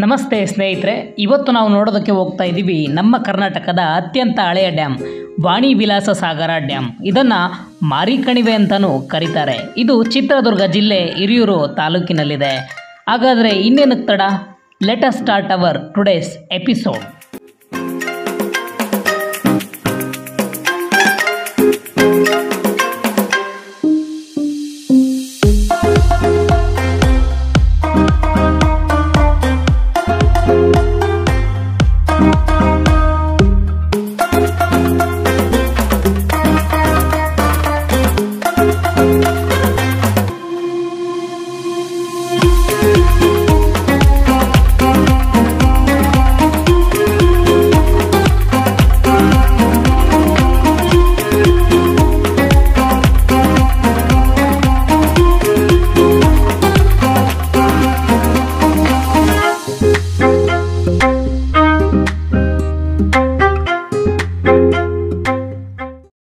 ನಮಸ್ತೆ ಸ್ನೇಹಿತರೆ, ಇವತ್ತು ನಾವು ನೋಡೋದಕ್ಕೆ ಹೋಗ್ತಾ ಇದ್ದೀವಿ ನಮ್ಮ ಕರ್ನಾಟಕದ ಅತ್ಯಂತ ಹಳೆಯ ಡ್ಯಾಮ್ ವಾಣಿ ವಿಲಾಸ ಸಾಗರ ಡ್ಯಾಮ್. ಇದನ್ನು ಮಾರಿಕಣಿವೆ ಅಂತಲೂ ಕರೀತಾರೆ. ಇದು ಚಿತ್ರದುರ್ಗ ಜಿಲ್ಲೆ ಹಿರಿಯೂರು ತಾಲೂಕಿನಲ್ಲಿದೆ. ಹಾಗಾದರೆ ಇನ್ನೇನಕ್ಕೆ ತಡ, let us start hour today's episode.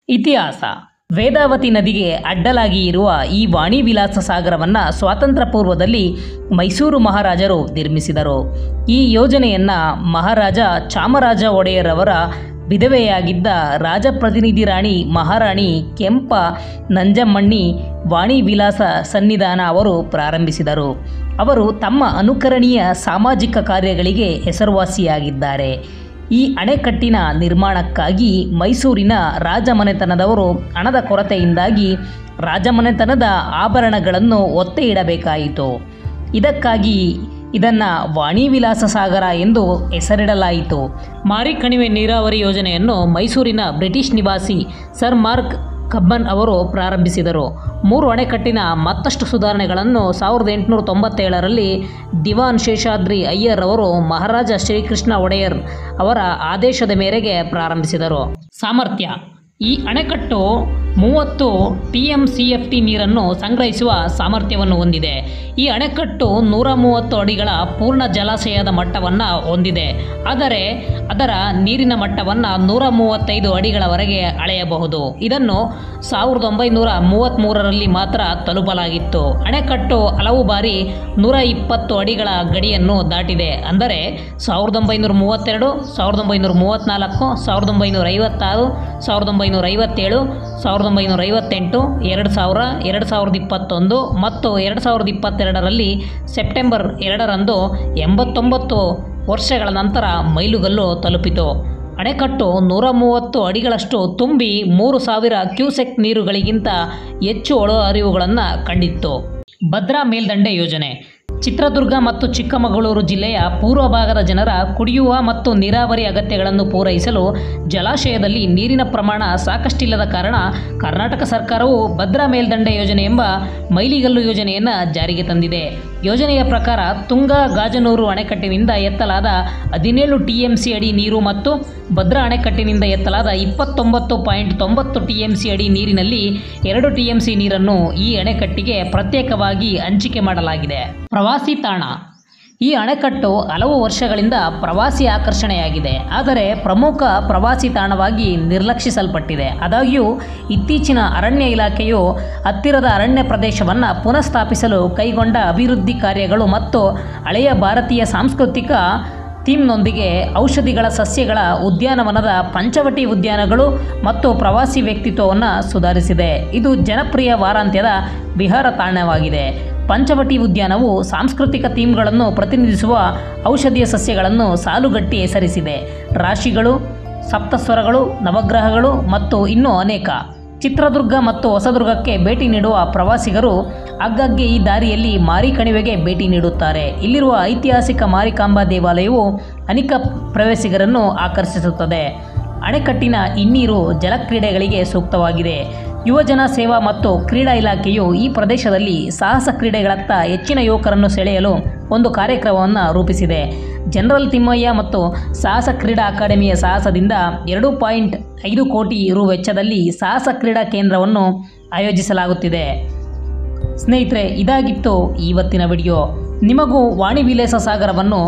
ಇತಿಹಾಸ. ವೇದಾವತಿ ನದಿಗೆ ಅಡ್ಡಲಾಗಿ ಇರುವ ಈ ವಾಣಿ ವಿಲಾಸ ಸಾಗರವನ್ನು ಸ್ವಾತಂತ್ರ್ಯ ಪೂರ್ವದಲ್ಲಿ ಮೈಸೂರು ಮಹಾರಾಜರು ನಿರ್ಮಿಸಿದರು. ಈ ಯೋಜನೆಯನ್ನು ಮಹಾರಾಜ ಚಾಮರಾಜ ಒಡೆಯರ್ ಅವರ ವಿಧವೆಯಾಗಿದ್ದ ರಾಜಪ್ರತಿನಿಧಿ ರಾಣಿ ಮಹಾರಾಣಿ ಕೆಂಪ ನಂಜಮ್ಮಣ್ಣಿ ವಾಣಿ ವಿಲಾಸ ಸನ್ನಿಧಾನ ಅವರು ಪ್ರಾರಂಭಿಸಿದರು. ಅವರು ತಮ್ಮ ಅನುಕರಣೀಯ ಸಾಮಾಜಿಕ ಕಾರ್ಯಗಳಿಗೆ ಹೆಸರುವಾಸಿಯಾಗಿದ್ದಾರೆ. ಈ ಅಣೆಕಟ್ಟಿನ ನಿರ್ಮಾಣಕ್ಕಾಗಿ ಮೈಸೂರಿನ ರಾಜಮನೆತನದವರು ಹಣದ ಕೊರತೆಯಿಂದಾಗಿ ರಾಜಮನೆತನದ ಆಭರಣಗಳನ್ನು ಒತ್ತೆ ಇಡಬೇಕಾಯಿತು. ಇದಕ್ಕಾಗಿ ಇದನ್ನು ವಾಣಿ ವಿಲಾಸ ಸಾಗರ ಎಂದು ಹೆಸರಿಡಲಾಯಿತು. ಮಾರಿಕಣಿವೆ ನೀರಾವರಿ ಯೋಜನೆಯನ್ನು ಮೈಸೂರಿನ ಬ್ರಿಟಿಷ್ ನಿವಾಸಿ ಸರ್ ಮಾರ್ಕ್ ಕಬ್ಬನ್ ಅವರು ಪ್ರಾರಂಭಿಸಿದರು. 3 ಅಣೆಕಟ್ಟಿನ ಮತ್ತಷ್ಟು ಸುಧಾರಣೆಗಳನ್ನು 1897ರಲ್ಲಿ ದಿವಾನ್ ಶೇಷಾದ್ರಿ ಅಯ್ಯರ್ ಅವರು ಮಹಾರಾಜ ಶ್ರೀಕೃಷ್ಣ ಒಡೆಯರ್ ಅವರ ಆದೇಶದ ಮೇರೆಗೆ ಪ್ರಾರಂಭಿಸಿದರು. ಸಾಮರ್ಥ್ಯ: ಈ ಅಣೆಕಟ್ಟು 30 TMCFT ನೀರನ್ನು ಸಂಗ್ರಹಿಸುವ ಸಾಮರ್ಥ್ಯವನ್ನು ಹೊಂದಿದೆ. ಈ ಅಣೆಕಟ್ಟು 130 ಅಡಿಗಳ ಪೂರ್ಣ ಜಲಾಶಯದ ಮಟ್ಟವನ್ನು ಹೊಂದಿದೆ. ಆದರೆ ಅದರ ನೀರಿನ ಮಟ್ಟವನ್ನು 135 ಅಡಿಗಳವರೆಗೆ ಅಳೆಯಬಹುದು. ಇದನ್ನು 1933ರಲ್ಲಿ ಮಾತ್ರ ತಲುಪಲಾಗಿತ್ತು. ಅಣೆಕಟ್ಟು ಹಲವು ಬಾರಿ 120 ಅಡಿಗಳ ಗಡಿಯನ್ನು ದಾಟಿದೆ. ಅಂದರೆ 1932, 1934, 1956, 1957, 1958, 2000, 2021 ಮತ್ತು 2022ರಲ್ಲಿ ಸೆಪ್ಟೆಂಬರ್ 2ರಂದು 89 ವರ್ಷಗಳ ನಂತರ ಮೈಲುಗಲ್ಲು ತಲುಪಿತು. ಅಣೆಕಟ್ಟು 130 ಅಡಿಗಳಷ್ಟು ತುಂಬಿ 3000 ಕ್ಯೂಸೆಕ್ ನೀರುಗಳಿಗಿಂತ ಹೆಚ್ಚು ಒಳ ಹರಿವುಗಳನ್ನು ಕಂಡಿತ್ತು. ಭದ್ರಾ ಮೇಲ್ದಂಡೆ ಯೋಜನೆ. ಚಿತ್ರದುರ್ಗ ಮತ್ತು ಚಿಕ್ಕಮಗಳೂರು ಜಿಲ್ಲೆಯ ಪೂರ್ವ ಭಾಗದ ಜನರ ಕುಡಿಯುವ ಮತ್ತು ನೀರಾವರಿ ಅಗತ್ಯಗಳನ್ನು ಪೂರೈಸಲು ಜಲಾಶಯದಲ್ಲಿ ನೀರಿನ ಪ್ರಮಾಣ ಸಾಕಷ್ಟಿಲ್ಲದ ಕಾರಣ ಕರ್ನಾಟಕ ಸರ್ಕಾರವು ಭದ್ರಾ ಮೇಲ್ದಂಡೆ ಯೋಜನೆ ಎಂಬ ಮೈಲಿಗಲ್ಲು ಯೋಜನೆಯನ್ನು ಜಾರಿಗೆ ತಂದಿದೆ. ಯೋಜನೆಯ ಪ್ರಕಾರ ತುಂಗಾ ಗಾಜನೂರು ಅಣೆಕಟ್ಟಿನಿಂದ ಎತ್ತಲಾದ 17 TMC ಅಡಿ ನೀರು ಮತ್ತು ಭದ್ರಾ ಅಣೆಕಟ್ಟಿನಿಂದ ಎತ್ತಲಾದ 29.90 TMC ಅಡಿ ನೀರಿನಲ್ಲಿ 2 TMC ನೀರನ್ನು ಈ ಅಣೆಕಟ್ಟಿಗೆ ಪ್ರತ್ಯೇಕವಾಗಿ ಹಂಚಿಕೆ ಮಾಡಲಾಗಿದೆ. ಪ್ರವಾಸಿ ತಾಣ. ಈ ಅಣೆಕಟ್ಟು ಹಲವು ವರ್ಷಗಳಿಂದ ಪ್ರವಾಸಿ ಆಕರ್ಷಣೆಯಾಗಿದೆ. ಆದರೆ ಪ್ರಮುಖ ಪ್ರವಾಸಿ ತಾಣವಾಗಿ ನಿರ್ಲಕ್ಷಿಸಲ್ಪಟ್ಟಿದೆ. ಆದಾಗ್ಯೂ ಇತ್ತೀಚಿನ ಅರಣ್ಯ ಇಲಾಖೆಯು ಹತ್ತಿರದ ಅರಣ್ಯ ಪ್ರದೇಶವನ್ನು ಪುನಃಸ್ಥಾಪಿಸಲು ಕೈಗೊಂಡ ಅಭಿವೃದ್ಧಿ ಕಾರ್ಯಗಳು ಮತ್ತು ಹಳೆಯ ಭಾರತೀಯ ಸಾಂಸ್ಕೃತಿಕ ಥೀಮ್ನೊಂದಿಗೆ ಔಷಧಿಗಳ ಸಸ್ಯಗಳ ಉದ್ಯಾನವನದ ಪಂಚವಟಿ ಉದ್ಯಾನಗಳು ಮತ್ತು ಪ್ರವಾಸಿ ವ್ಯಕ್ತಿತ್ವವನ್ನು ಸುಧಾರಿಸಿದೆ. ಇದು ಜನಪ್ರಿಯ ವಾರಾಂತ್ಯದ ವಿಹಾರ ತಾಣವಾಗಿದೆ. ಪಂಚವಟಿ ಉದ್ಯಾನವು ಸಾಂಸ್ಕೃತಿಕ ಥೀಮ್ಗಳನ್ನು ಪ್ರತಿನಿಧಿಸುವ ಔಷಧೀಯ ಸಸ್ಯಗಳನ್ನು ಸಾಲುಗಟ್ಟಿ ಹೆಸರಿಸಿದೆ. ರಾಶಿಗಳು, ಸಪ್ತಸ್ವರಗಳು, ನವಗ್ರಹಗಳು ಮತ್ತು ಇನ್ನೂ ಅನೇಕ. ಚಿತ್ರದುರ್ಗ ಮತ್ತು ಹೊಸದುರ್ಗಕ್ಕೆ ಭೇಟಿ ನೀಡುವ ಪ್ರವಾಸಿಗರು ಆಗಾಗ್ಗೆ ಈ ದಾರಿಯಲ್ಲಿ ಮಾರಿಕಣಿವೆಗೆ ಭೇಟಿ ನೀಡುತ್ತಾರೆ. ಇಲ್ಲಿರುವ ಐತಿಹಾಸಿಕ ಮಾರಿಕಾಂಬಾ ದೇವಾಲಯವು ಅನೇಕ ಪ್ರವಾಸಿಗರನ್ನು ಆಕರ್ಷಿಸುತ್ತದೆ. ಅಣೆಕಟ್ಟಿನ ಹಿನ್ನೀರು ಜಲಕ್ರೀಡೆಗಳಿಗೆ ಸೂಕ್ತವಾಗಿದೆ. ಯುವಜನ ಸೇವಾ ಮತ್ತು ಕ್ರೀಡಾ ಇಲಾಖೆಯು ಈ ಪ್ರದೇಶದಲ್ಲಿ ಸಾಹಸ ಕ್ರೀಡೆಗಳತ್ತ ಹೆಚ್ಚಿನ ಯುವಕರನ್ನು ಸೆಳೆಯಲು ಒಂದು ಕಾರ್ಯಕ್ರಮವನ್ನು ರೂಪಿಸಿದೆ. ಜನರಲ್ ತಿಮ್ಮಯ್ಯ ಮತ್ತು ಸಾಹಸ ಕ್ರೀಡಾ ಅಕಾಡೆಮಿಯ ಸಾಹಸದಿಂದ 2.5 ಕೋಟಿ ರು ವೆಚ್ಚದಲ್ಲಿ ಸಾಹಸ ಕ್ರೀಡಾ ಕೇಂದ್ರವನ್ನು ಆಯೋಜಿಸಲಾಗುತ್ತಿದೆ. ಸ್ನೇಹಿತರೆ, ಇದಾಗಿತ್ತು ಇವತ್ತಿನ ವಿಡಿಯೋ. ನಿಮಗೂ ವಾಣಿ ವಿಲಾಸ ಸಾಗರವನ್ನು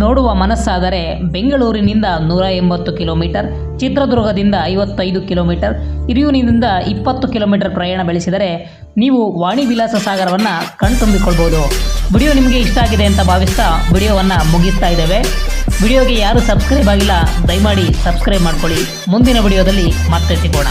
ನೋಡುವ ಮನಸ್ಸಾದರೆ ಬೆಂಗಳೂರಿನಿಂದ 180 ಕಿಲೋಮೀಟರ್, ಚಿತ್ರದುರ್ಗದಿಂದ 55 ಕಿಲೋಮೀಟರ್, ಹಿರಿಯೂರಿನಿಂದ 20 ಕಿಲೋಮೀಟರ್ ಪ್ರಯಾಣ ಬೆಳೆಸಿದರೆ ನೀವು ವಾಣಿ ವಿಲಾಸ ಸಾಗರವನ್ನು ಕಣ್ತುಂಬಿಕೊಳ್ಬೋದು. ವಿಡಿಯೋ ನಿಮಗೆ ಇಷ್ಟ ಆಗಿದೆ ಅಂತ ಭಾವಿಸ್ತಾ ವಿಡಿಯೋವನ್ನು ಮುಗಿಸ್ತಾ ಇದ್ದೇವೆ. ವಿಡಿಯೋಗೆ ಯಾರು ಸಬ್ಸ್ಕ್ರೈಬ್ ಆಗಿಲ್ಲ ದಯಮಾಡಿ ಸಬ್ಸ್ಕ್ರೈಬ್ ಮಾಡ್ಕೊಳ್ಳಿ. ಮುಂದಿನ ವಿಡಿಯೋದಲ್ಲಿ ಮತ್ತೆ ಸಿಗೋಣ.